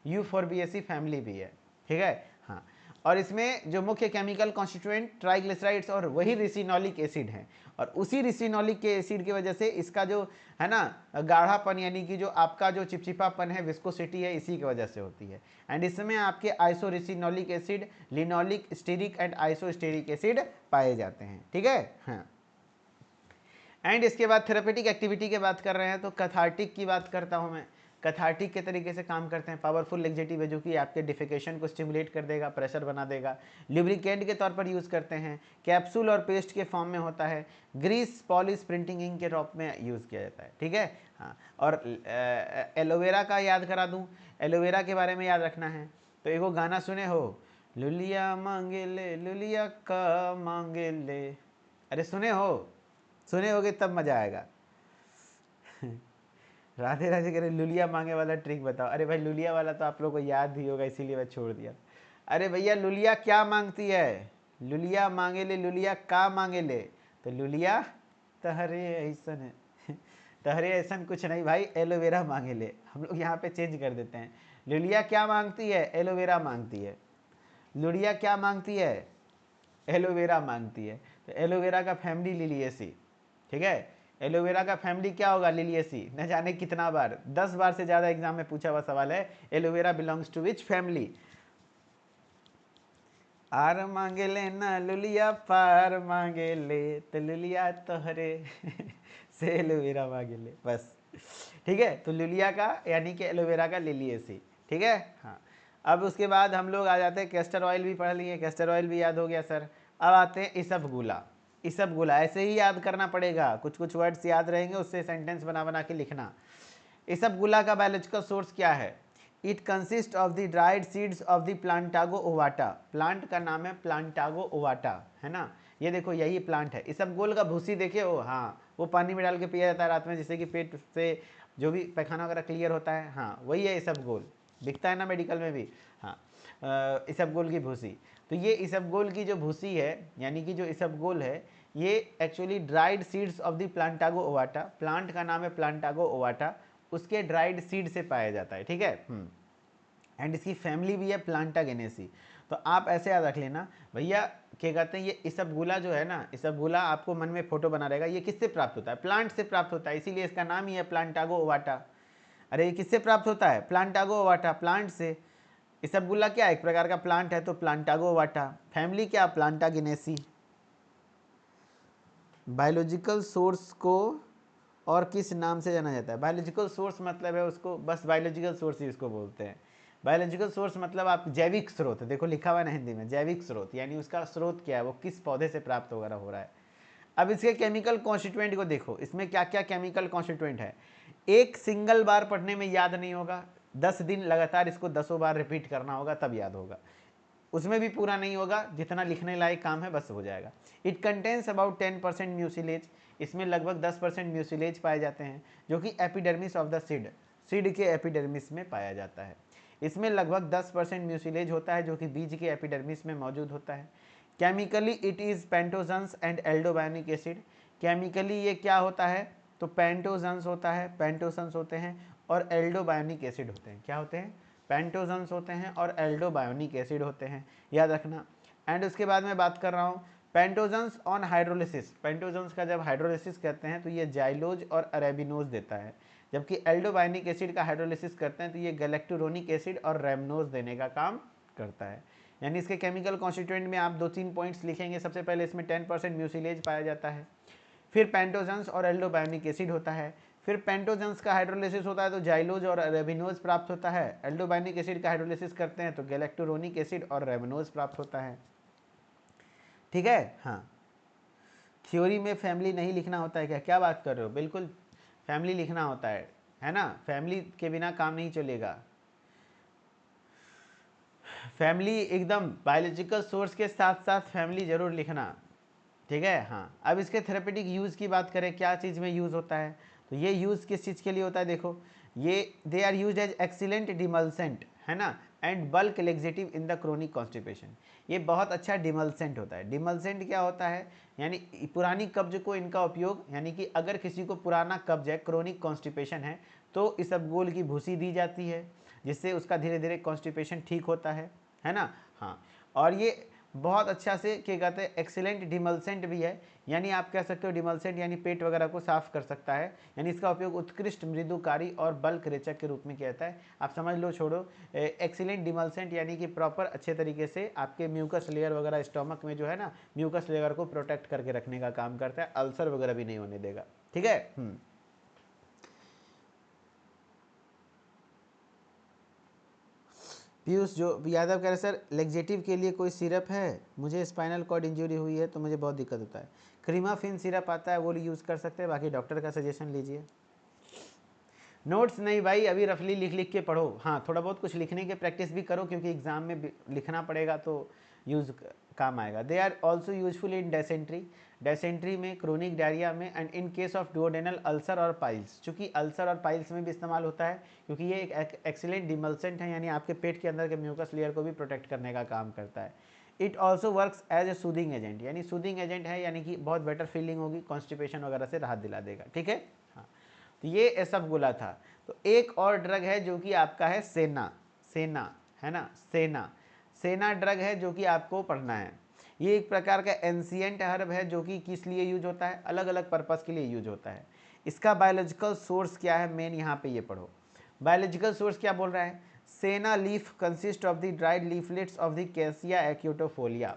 U4BAC फैमिली भी है, ठीक है। हाँ, और इसमें जो मुख्य केमिकल कॉन्स्टिट्यूएंट ट्राइग्लिसराइड्स और वही रिसिनोलिक एसिड है। और उसी रिसिनोलिक के एसिड की वजह से इसका जो है ना गाढ़ापन, यानी कि जो आपका जो चिपचिपापन है, विस्कोसिटी है, इसी की वजह से होती है। एंड इसमें आपके isoricinoleic acid, linoleic, stearic and isostearic acid पाए जाते हैं, ठीक है। हाँ, एंड इसके बाद थेरेपेटिक एक्टिविटी की बात कर रहे हैं, तो कैथार्टिक की बात करता हूं मैं। कैथार्टिक के तरीके से काम करते हैं। पावरफुल लेक्जेटिव है, जो कि आपके डिफिकेशन को स्टिमुलेट कर देगा, प्रेशर बना देगा। लुब्रिकेंट के तौर पर यूज़ करते हैं। कैप्सूल और पेस्ट के फॉर्म में होता है। ग्रीस, पॉलिश, प्रिंटिंग इंक के रूप में यूज़ किया जाता है, ठीक है। हाँ, और एलोवेरा का याद करा दूँ, एलोवेरा के बारे में याद रखना है। तो एगो गाना सुने हो, लुलिया मांगे ले, लुलिया का मांगे ले, अरे सुने हो? सुने होगे तब मजा आएगा। राधे राधे कह रहे लुलिया मांगे वाला ट्रिक बताओ। अरे भाई, लुलिया वाला तो आप लोग को याद ही होगा, इसीलिए मैं छोड़ दिया। अरे भैया, लुलिया क्या मांगती है? लुलिया मांगे ले, लुलिया का मांगे ले। तो लुलिया तहरे ऐसन है, तहरे ऐसन कुछ नहीं भाई, एलोवेरा मांगे ले। हम लोग यहाँ पे चेंज कर देते हैं। लुलिया क्या मांगती है? एलोवेरा मांगती है। लुलिया क्या मांगती है? एलोवेरा मांगती है। तो एलोवेरा का फैमिली लिलिएसी, ठीक है। एलोवेरा का फैमिली क्या होगा? लिलिएसी। न जाने कितना बार, 10 बार से ज़्यादा एग्जाम में पूछा हुआ सवाल है। Aloe vera belongs to which family? आर मांगे ले ना लुलिया, पार मांगे ले, तो लुलिया तोहरे से एलोवेरा मांगे ले, बस, ठीक है। तो लुलिया का यानी कि एलोवेरा का लिलिएसी, ठीक है। हाँ, अब उसके बाद हम लोग आ जाते हैं, कैस्टर ऑयल भी पढ़ लिए, कैस्टर ऑयल भी याद हो गया सर। अब आते हैं इसबगोला। इसबगोला ऐसे ही याद करना पड़ेगा, कुछ कुछ वर्ड्स याद रहेंगे, उससे सेंटेंस बना बना के लिखना। इसबगोला का बायोलॉजिकल सोर्स क्या है? It consist of the dried seeds of the plantago ovata. Plant का नाम है प्लांटागो ओवाटा, है ना। ये देखो, यही प्लांट है। इसबगोल का भूसी देखे हो? हाँ, वो पानी में डाल के पिया जाता है रात में, जिससे कि पेट से जो भी पैखाना वगैरह क्लियर होता है। हाँ, वही है इसबगोल, बिकता है ना मेडिकल में भी। हाँ, इसबगोल की भूसी। तो ये इसबगोल की जो भूसी है, यानी कि जो इसबगोल है, ये actually dried seeds of the plantago ovata, plant का नाम है प्लांटागो ओवाटा, उसके ड्राइड सीड से पाया जाता है, ठीक है। एंड इसकी फैमिली भी है प्लांटागेनेसी। तो आप ऐसे याद रख लेना भैया, क्या कहते हैं, ये इसबगोला जो है ना, इसबगोला आपको मन में फोटो बना रहेगा। ये किससे प्राप्त होता है? प्लांट से प्राप्त होता है, इसीलिए इसका नाम ही है प्लांटागो ओवाटा। अरे ये किससे प्राप्त होता है? प्लांटागो ओवाटा, प्लांट से। इसबगोला क्या एक प्रकार का प्लांट है, तो प्लांटागो ओवाटा। फैमिली क्या? प्लांटागेनेसी। बायोलॉजिकल सोर्स को और किस नाम से जाना जाता है? बायोलॉजिकल सोर्स मतलब है उसको, बस बायोलॉजिकल सोर्स ही उसको बोलते हैं। बायोलॉजिकल सोर्स मतलब आप जैविक स्रोत, देखो लिखा हुआ है ना हिंदी में, जैविक स्रोत, यानी उसका स्रोत क्या है, वो किस पौधे से प्राप्त वगैरह हो रहा है। अब इसके केमिकल कॉन्स्टिट्यूएंट को देखो, इसमें क्या क्या केमिकल कॉन्स्टिट्यूएंट है। एक सिंगल बार पढ़ने में याद नहीं होगा, 10 दिन लगातार इसको 10 बार रिपीट करना होगा, तब याद होगा। उसमें भी पूरा नहीं होगा, जितना लिखने लायक काम है बस हो जाएगा। इट कंटेन्स अबाउट 10% म्यूसिलेज, इसमें लगभग 10% म्यूसिलेज पाए जाते हैं, जो कि epidermis of the seed, seed के एपिडर्मिस में पाया जाता है। इसमें लगभग 10% म्यूसिलेज होता है, जो कि बीज के एपिडर्मिस में मौजूद होता है। Chemically it is pentosans and aldobionic acid. Chemically ये क्या होता है? तो पेंटोजन्स होता है, पेंटोसन्स होते हैं, और एल्डोबायोनिक एसिड होते हैं। क्या होते हैं? पेंटोजन्स होते हैं और एल्डोबायोनिक एसिड होते हैं, याद रखना। एंड उसके बाद मैं बात कर रहा हूँ पेंटोजन्स ऑन हाइड्रोलिसिस। पेंटोजन्स का जब हाइड्रोलिसिस करते हैं तो ये जाइलोज और अरेबिनोज देता है, जबकि एल्डोबायोनिक एसिड का हाइड्रोलिसिस करते हैं तो ये गैलेक्टोरोनिक एसिड और रेमनोज देने का काम करता है। यानी इसके केमिकल कॉन्स्टिट्यूएंट में आप 2-3 पॉइंट्स लिखेंगे। सबसे पहले इसमें 10% म्यूसिलेज पाया जाता है, फिर पेंटोजन्स और एल्डोबायोनिक एसिड होता है, फिर पेंटोजन्स का हाइड्रोलिसिस होता है तो जाइलोज और रेबिनोज प्राप्त होता है। एल्डोबायोनिक एसिड का हाइड्रोलिसिस करते हैं तो गैलेक्टोरोनिक एसिड और रेबिनोज प्राप्त होता है। ठीक है। हाँ, थ्योरी में फैमिली नहीं लिखना होता है क्या? क्या बात कर रहे हो, बिल्कुल फैमिली लिखना होता है ना, फैमिली के बिना काम नहीं चलेगा। फैमिली एकदम बायोलॉजिकल सोर्स के साथ साथ फैमिली जरूर लिखना, ठीक है। हाँ, अब इसके थेरेपेटिक यूज़ की बात करें, क्या चीज़ में यूज़ होता है, तो ये यूज़ किस चीज़ के लिए होता है, देखो ये they are use as excellent demulcent, है ना, and bulk laxative in the chronic constipation. ये बहुत अच्छा डिमल्सेंट होता है। डिमल्सेंट क्या होता है, यानी पुरानी कब्ज को इनका उपयोग, यानी कि अगर किसी को पुराना कब्ज है, क्रोनिक कॉन्स्टिपेशन है, तो इसबगोल की भूसी दी जाती है, जिससे उसका धीरे धीरे कॉन्स्टिपेशन ठीक होता है ना। हाँ, और ये बहुत अच्छा से क्या कहते हैं, एक्सीलेंट डिमल्सेंट भी है, यानी आप कह सकते हो डिमल्सेंट यानी पेट वगैरह को साफ कर सकता है, यानी इसका उपयोग उत्कृष्ट मृदुकारी और बल्क रेचक के रूप में किया जाता है। आप समझ लो, छोड़ो, एक्सीलेंट डिमल्सेंट यानी कि प्रॉपर अच्छे तरीके से आपके म्यूकस लेयर वगैरह स्टोमक में जो है ना, म्यूकस लेयर को प्रोटेक्ट करके रखने का काम करता है, अल्सर वगैरह भी नहीं होने देगा, ठीक है। पीयूष जो यादव कह रहे सर, लेग्जेटिव के लिए कोई सिरप है, मुझे स्पाइनल कॉर्ड इंजरी हुई है तो मुझे बहुत दिक्कत होता है। क्रीमाफिन सिरप आता है, वो यूज़ कर सकते हैं, बाकी डॉक्टर का सजेशन लीजिए। नोट्स नहीं भाई, अभी रफली लिख लिख के पढ़ो। हाँ, थोड़ा बहुत कुछ लिखने की प्रैक्टिस भी करो, क्योंकि एग्जाम में लिखना पड़ेगा तो यूज़ काम आएगा। They are also useful in dysentery, dysentery में, क्रोनिक डायरिया में, and in case of duodenal ulcer और पाइल्स। चूँकि अल्सर और पाइल्स में भी इस्तेमाल होता है, क्योंकि ये एक एक्सीलेंट डिमल्सेंट है, यानी आपके पेट के अंदर के म्यूकस लेयर को भी प्रोटेक्ट करने का काम करता है। It also works as a soothing agent, यानी सूदिंग एजेंट है, यानी कि बहुत बेटर फीलिंग होगी, कॉन्स्टिपेशन वगैरह से राहत दिला देगा, ठीक है। हाँ, तो ये सब बोला था। तो एक और ड्रग है जो कि आपका है सेना, सेना है ना, सेना, सेना ड्रग है जो कि आपको पढ़ना है। ये एक प्रकार का एंशिएंट हर्ब है जो कि किस लिए यूज होता है, अलग अलग पर्पस के लिए यूज होता है। इसका बायोलॉजिकल सोर्स क्या है, मेन यहाँ पे ये पढ़ो। बायोलॉजिकल सोर्स क्या बोल रहा है, senna leaf consist of the dried leaflets of the cassia acutifolia.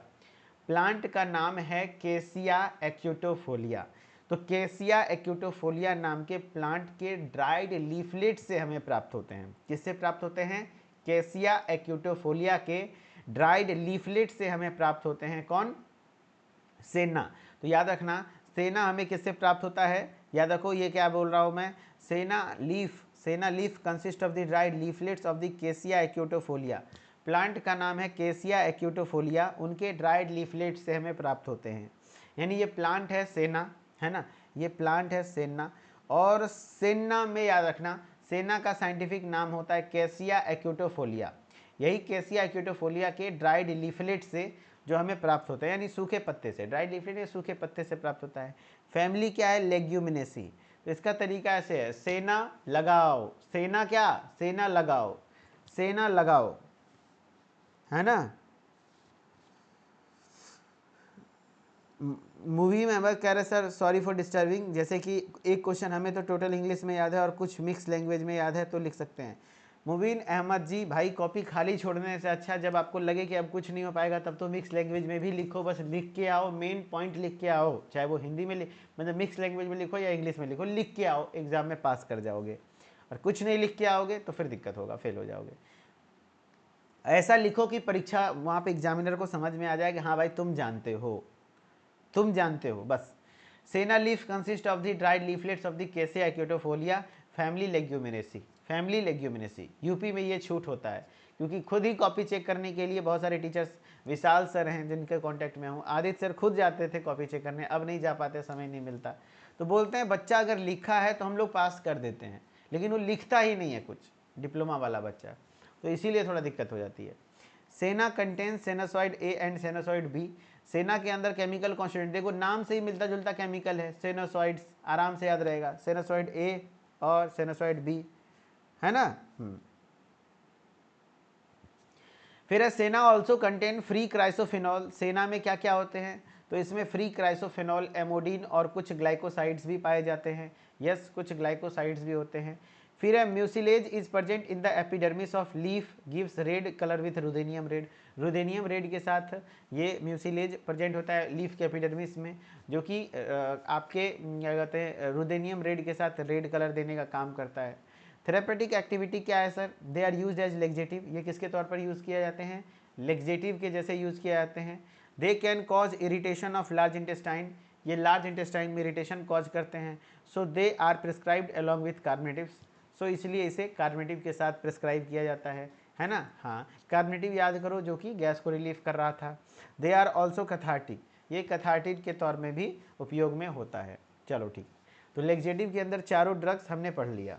Plant का नाम है कैसिया एक्यूटोफोलिया। तो कैसिया एक्यूटोफोलिया नाम के प्लांट के ड्राइड लीफलेट से हमें प्राप्त होते हैं। किससे प्राप्त होते हैं, कैसिया एक्यूटोफोलिया के ड्राइड लीफलेट से हमें प्राप्त होते हैं। कौन, सेना। तो याद रखना, सेना हमें किससे प्राप्त होता है, याद रखो ये क्या बोल रहा हूँ मैं, senna leaf consist of the dried leaflets of the cassia acutifolia. Plant का नाम है कैसिया एक्यूटोफोलिया, उनके ड्राइड लीफलेट से हमें प्राप्त होते हैं। यानी ये प्लांट है सेना, है ना, ये प्लांट है सेना। और सेना में याद रखना, सेना का साइंटिफिक नाम होता है कैसिया एक्यूटोफोलिया। यही कैसिया एक्यूटोफोलिया के ड्राइड लीफलेट से जो हमें प्राप्त होता है, यानी सूखे पत्ते से, ड्राइड लीफलेट या सूखे पत्ते से प्राप्त होता है। फैमिली क्या है, लेग्यूमिनेसी। तो इसका तरीका ऐसे है, सेना लगाओ, सेना क्या, सेना लगाओ, सेना लगाओ, है ना। मूवी में हम कह रहे सर सॉरी फॉर डिस्टर्बिंग, जैसे कि एक क्वेश्चन हमें तो टोटल इंग्लिश में याद है और कुछ मिक्स लैंग्वेज में याद है, तो लिख सकते हैं। मुबीन अहमद जी, भाई कॉपी खाली छोड़ने से अच्छा जब आपको लगे कि अब कुछ नहीं हो पाएगा तब तो मिक्स लैंग्वेज में भी लिखो, बस लिख के आओ, मेन पॉइंट लिख के आओ, चाहे वो हिंदी में मतलब मिक्स लैंग्वेज में लिखो या इंग्लिश में लिखो, लिख के आओ, एग्जाम में पास कर जाओगे। और कुछ नहीं लिख के आओगे तो फिर दिक्कत होगा, फेल हो जाओगे। ऐसा लिखो कि परीक्षा वहाँ पे एग्जामिनर को समझ में आ जाए कि हाँ भाई तुम जानते हो, तुम जानते हो बस। Senna leaf consist of the dried leaflets of the cassia acutifolia, family leguminosae, family leguminosae. UP में ये छूट होता है, क्योंकि खुद ही कॉपी चेक करने के लिए बहुत सारे टीचर्स, विशाल सर हैं जिनके कांटेक्ट में हूँ, आदित्य सर खुद जाते थे कॉपी चेक करने, अब नहीं जा पाते, समय नहीं मिलता। तो बोलते हैं बच्चा अगर लिखा है तो हम लोग पास कर देते हैं, लेकिन वो लिखता ही नहीं है कुछ, डिप्लोमा वाला बच्चा, तो इसीलिए थोड़ा दिक्कत हो जाती है। सेना कंटेन सेनासॉइड ए एंड सेनासॉइड बी। सेना के अंदर केमिकल कॉन्स्टिट्यूएंट, देखो नाम से ही मिलता जुलता केमिकल है, सेनासॉइड्स, आराम से याद रहेगा, सेनासॉइड ए और सेनासॉइड बी, है ना। फिर है सेना ऑल्सो कंटेन फ्री क्राइसोफिनॉल। सेना में क्या क्या होते हैं, तो इसमें फ्री क्राइसोफिनॉल, एमोडिन और कुछ ग्लाइकोसाइड्स भी पाए जाते हैं। यस, कुछ ग्लाइकोसाइड्स भी होते हैं। फिर है mucilage is present in the epidermis of leaf, gives red colour with ruthenium red. Ruthenium red के साथ ये म्यूसिलेज प्रेजेंट होता है लीफ के एपिडर्मिस में, जो कि आपके क्या कहते हैं, रुदेनियम रेड के साथ रेड कलर देने का काम करता है। थेरेपेटिक एक्टिविटी क्या है sir, they are use as laxative, ये किसके तौर पर यूज़ किए जाते हैं, लेग्जेटिव के जैसे यूज़ किए जाते हैं। They can cause irritation of large intestine, ये लार्ज इंटेस्टाइन में इरिटेशन कॉज करते हैं। So they are prescribed along with carminatives, so इसलिए इसे कार्बोनेटिव के साथ प्रिस्क्राइब किया जाता है ना। हाँ, कार्बोनेटिव याद करो जो कि गैस को रिलीफ कर रहा था। दे आर ऑल्सो कैथार्टिक, ये कैथार्टिक के तौर में भी उपयोग में होता है। चलो ठीक, तो लेक्जेटिव के अंदर चारों ड्रग्स हमने पढ़ लिया।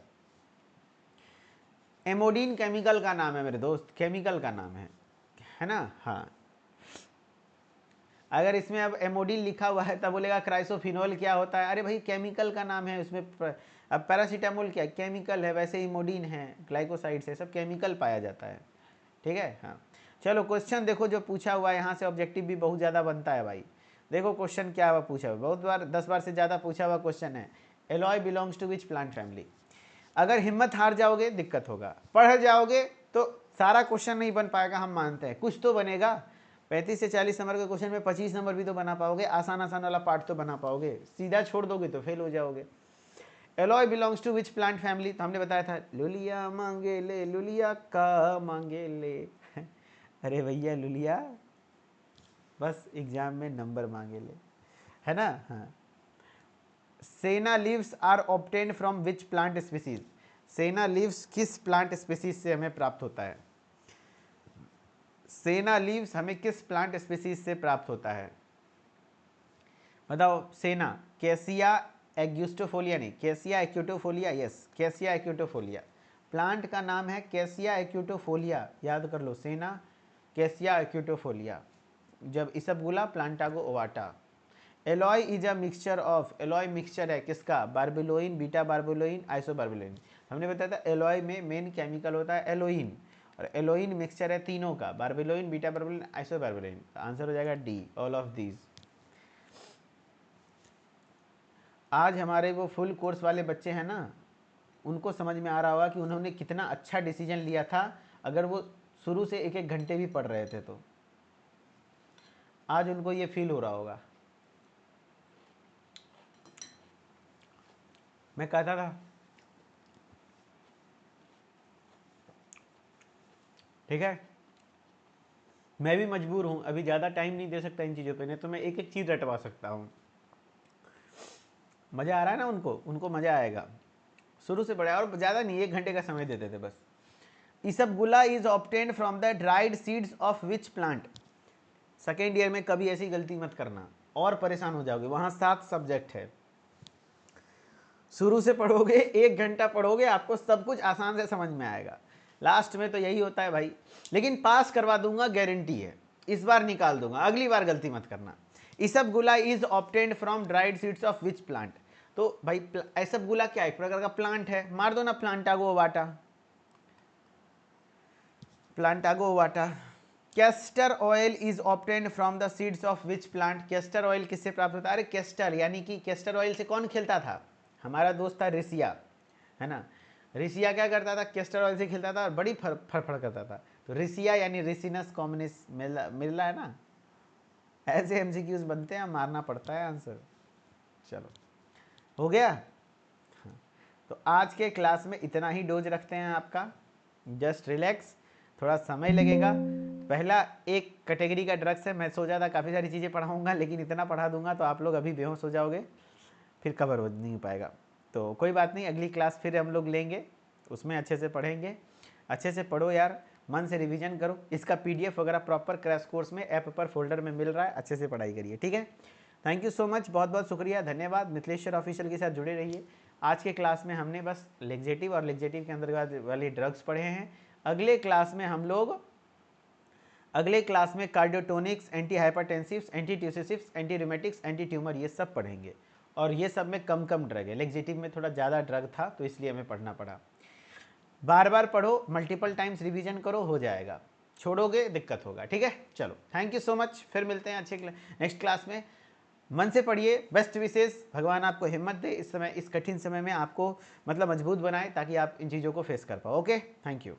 एमोडीन केमिकल का नाम है मेरे दोस्त, केमिकल का नाम है ना। हाँ, अगर इसमें अब एमोडीन लिखा हुआ है तब बोलेगा क्राइसोफिनोल क्या होता है, अरे भाई केमिकल का नाम है उसमें। अब पैरासीटामोल क्या केमिकल है, वैसे इमोडीन है, ग्लाइकोसाइड्स है, सब केमिकल पाया जाता है। ठीक है। हाँ, चलो क्वेश्चन देखो जो पूछा हुआ है, यहाँ से ऑब्जेक्टिव भी बहुत ज़्यादा बनता है भाई। देखो क्वेश्चन क्या हुआ पूछा हुआ, बहुत बार 10 बार से ज़्यादा पूछा हुआ क्वेश्चन है। Aloe belongs to which plant family. अगर हिम्मत हार जाओगे दिक्कत होगा, पढ़ जाओगे तो सारा क्वेश्चन नहीं बन पाएगा, हम मानते हैं कुछ तो बनेगा। 35 से 40 नंबर के क्वेश्चन में 25 नंबर भी तो बना पाओगे, आसान आसान वाला पार्ट तो बना पाओगे, सीधा छोड़ दोगे तो फेल हो जाओगे। Aloe belongs to which plant family, तो हमने बताया था लुलिया मांगे ले, लुलिया का मांगे ले। अरे भैया लुलिया बस एग्जाम में नंबर मांगे ले, है ना। हाँ, senna leaves are obtained from which plant species, senna leaves किस प्लांट स्पीसीज से हमें प्राप्त होता है। सेना लीव्स हमें किस प्लांट स्पीसीज से प्राप्त होता है, बताओ। सेना, कैसिया एग्यूस्टोफोलिया, नहीं cassia एक्यूटोफोलिया, yes cassia acutifolia, plant का नाम है कैसिया एक्यूटोफोलिया, याद कर लो। सेना कैसिया एक्यूटोफोलिया। जब ispaghula plantago ovata. Aloe is a mixture of, aloe mixture है किसका, बार्बिलोइन, बीटा बार्बिलोइन, आइसोबार्बिलोइन। हमने बताया था एलॉय में मेन केमिकल होता है एलोइन, और एलोइन मिक्सचर है तीनों का, बार्बिलोइन, बीटा बार्बिलोइन, आइसोबार्बिलोइन। आंसर हो जाएगा डी, ऑल ऑफ दीज। आज हमारे वो फुल कोर्स वाले बच्चे हैं ना, उनको समझ में आ रहा होगा कि उन्होंने कितना अच्छा डिसीजन लिया था, अगर वो शुरू से एक एक घंटे भी पढ़ रहे थे तो आज उनको ये फील हो रहा होगा। मैं कहता था ठीक है, मैं भी मजबूर हूँ, अभी ज़्यादा टाइम नहीं दे सकता इन चीज़ों पे, नहीं तो मैं एक एक चीज़ रटवा सकता हूँ। मज़ा आ रहा है ना उनको, उनको मज़ा आएगा। शुरू से पढ़ा, और ज़्यादा नहीं, 1 घंटे का समय देते थे बस। Isabgol is obtained from the dried seeds of which plant. Second year में कभी ऐसी गलती मत करना और परेशान हो जाओगे, वहाँ 7 सब्जेक्ट है। शुरू से पढ़ोगे, 1 घंटा पढ़ोगे, आपको सब कुछ आसान से समझ में आएगा। लास्ट में तो यही होता है भाई, लेकिन पास करवा दूंगा, गारंटी है। इस बार निकाल दूंगा, अगली बार गलती मत करना। Isabgol is obtained from dried seeds of which plant. तो भाई इसबगुला क्या एक प्रकार का प्लांट है, मार दो ना Plantago ovata, Plantago ovata. Castor oil is obtained from the seeds of which plant. Castor oil किससे प्राप्त होता है, अरे कैस्टर यानी कि कैस्टर ऑयल से कौन खेलता था, हमारा दोस्त था ऋषिया, है ना। ऋषिया क्या करता था, कैस्टर ऑयल से खेलता था और बड़ी फड़फड़ करता था। तो ऋषिया यानी रिसिनस कॉम्युनिस मिला है ना। ऐसे एमसीक्यूज बनते हैं, मारना पड़ता है आंसर। चलो हो गया। हाँ, तो आज के क्लास में इतना ही डोज रखते हैं आपका, जस्ट रिलैक्स, थोड़ा समय लगेगा। पहला एक कैटेगरी का ड्रग्स है, मैं सोचा था काफ़ी सारी चीज़ें पढ़ाऊँगा, लेकिन इतना पढ़ा दूंगा तो आप लोग अभी बेहोश हो जाओगे, फिर कवर हो नहीं पाएगा। तो कोई बात नहीं, अगली क्लास फिर हम लोग लेंगे, उसमें अच्छे से पढ़ेंगे। अच्छे से पढ़ो यार, मन से रिवीजन करो, इसका पीडीएफ वगैरह प्रॉपर क्रैश कोर्स में ऐप पर फोल्डर में मिल रहा है, अच्छे से पढ़ाई करिए, ठीक है। थैंक यू सो मच, बहुत बहुत शुक्रिया, धन्यवाद। मिथिलेश्वर ऑफिशियल के साथ जुड़े रहिए। आज के क्लास में हमने बस लेक्जेटिव और लेक्जेटिव के अंदर वाली ड्रग्स पढ़े हैं। अगले क्लास में हम लोग cardiotonics, anti hypertensives, anti tussives, anti rheumatics, anti tumour, ये सब पढ़ेंगे। और ये सब में कम कम ड्रग है, लेक्जेटिव में थोड़ा ज़्यादा ड्रग था तो इसलिए हमें पढ़ना पड़ा। बार बार पढ़ो, मल्टीपल टाइम्स रिवीजन करो, हो जाएगा। छोड़ोगे दिक्कत होगा, ठीक है। चलो थैंक यू सो मच, फिर मिलते हैं अच्छे नेक्स्ट क्लास में। मन से पढ़िए, बेस्ट विशेष, भगवान आपको हिम्मत दे इस समय, इस कठिन समय में आपको मतलब मजबूत बनाए, ताकि आप इन चीज़ों को फेस कर पाओ। Okay, thank you.